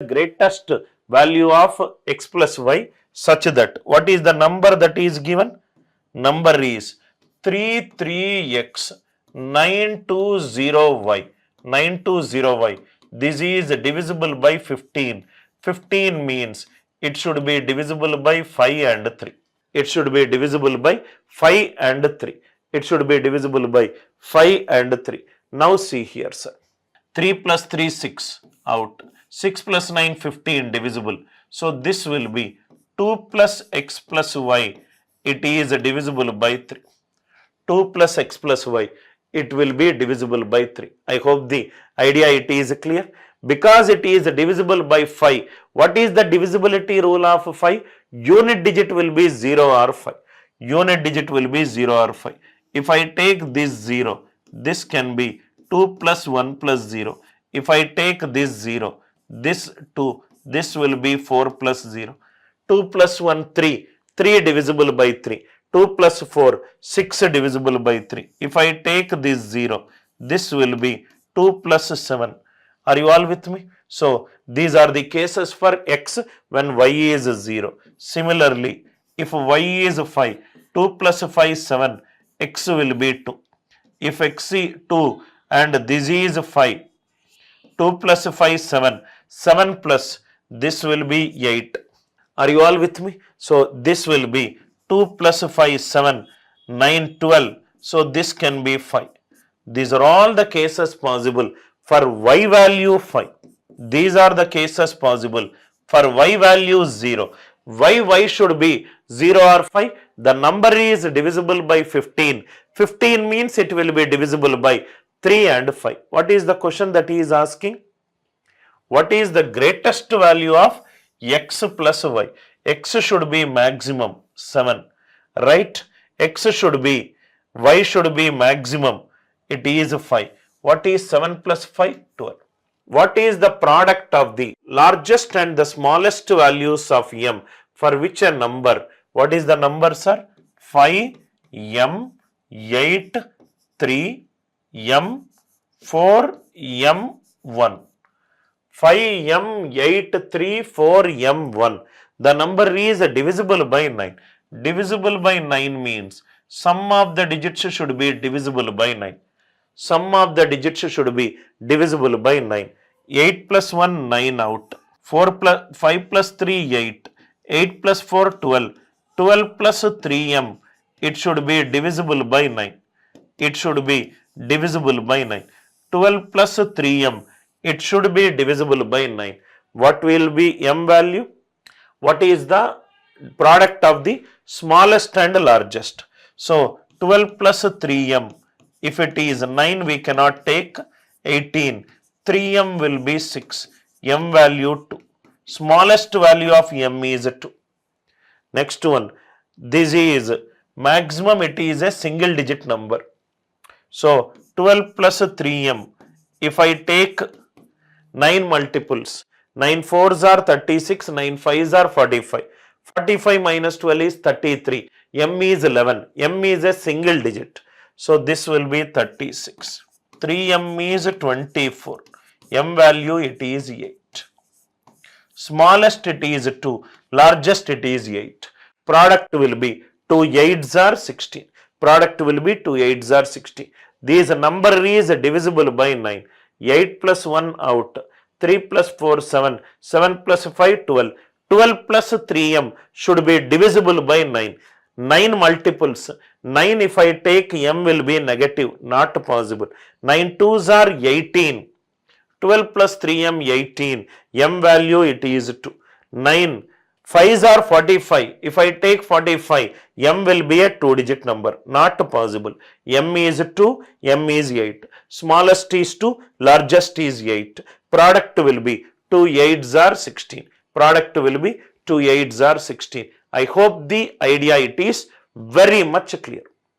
greatest value of x plus y such that, what is the number that is given? Number is 33x 920y. 920y. This is divisible by 15. 15 means it should be divisible by 5 and 3. It should be divisible by 5 and 3. It should be divisible by 5 and 3. Now see here, sir. 3 plus 3, 6 out. 6 plus 9, 15 divisible. So this will be 2 plus x plus y. It is divisible by 3. 2 plus x plus y. It will be divisible by 3. I hope the idea it is clear. Because it is divisible by 5. What is the divisibility rule of 5? Unit digit will be 0 or 5. Unit digit will be 0 or 5. If I take this 0, this can be 2 plus 1 plus 0. If I take this 0, this 2, this will be 4 plus 0. 2 plus 1, 3. 3 divisible by 3. 2 plus 4, 6 divisible by 3. If I take this 0, this will be 2 plus 7. Are you all with me? So, these are the cases for x when y is 0. Similarly, if y is 5, 2 plus 5, 7, x will be 2. If x is 2 and this is 5, 2 plus 5, 7, 7 plus, this will be 8. Are you all with me? So, this will be 2 plus 5, 7, 9, 12. So, this can be 5. These are all the cases possible for y value 5. These are the cases possible for y value 0. Y should be 0 or 5. The number is divisible by 15. 15 means it will be divisible by 3 and 5. What is the question that he is asking? What is the greatest value of x plus y? X should be maximum 7. Right? X should be, y should be maximum. It is 5. What is 7 plus 5? 12. What is the product of the largest and the smallest values of m for which a number? What is the number, sir? 5, m, 8, 3, m, 4, m, 1. 5, m, 8, 3, 4, m, 1. The number is divisible by 9. Divisible by 9 means sum of the digits should be divisible by 9. Sum of the digits should be divisible by 9. 8 plus 1, 9 out. 5 plus 3, 8. 8 plus 4, 12. 12 plus 3m. It should be divisible by 9. It should be divisible by 9. 12 plus 3m. It should be divisible by 9. What will be m value? What is the product of the smallest and largest? So, 12 plus 3m. If it is 9, we cannot take 18. 3m will be 6. M value 2. Smallest value of m is 2. Next one. This is maximum. It is a single digit number. So, 12 plus 3m. If I take 9 multiples. 9 4s are 36. 9 5s are 45. 45 minus 12 is 33. M is 11. M is a single digit. So, this will be 36. 3m is 24. M value it is 8. Smallest it is 2. Largest it is 8. Product will be 2 8s are 16. Product will be 2 8s are 16. This number is divisible by 9. 8 plus 1 out. 3 plus 4 7. 7 plus 5 12. 12 plus 3m should be divisible by 9. 9 multiples. 9 if I take m will be negative. Not possible. 9 2s are 18. 12 plus 3m 18. M value it is 2. 9 5s are 45. If I take 45, m will be a 2 digit number. Not possible. M is 2. M is 8. Smallest is 2. Largest is 8. Product will be 2 8s are 16. Product will be 2 8s are 16. I hope the idea it is very much clear.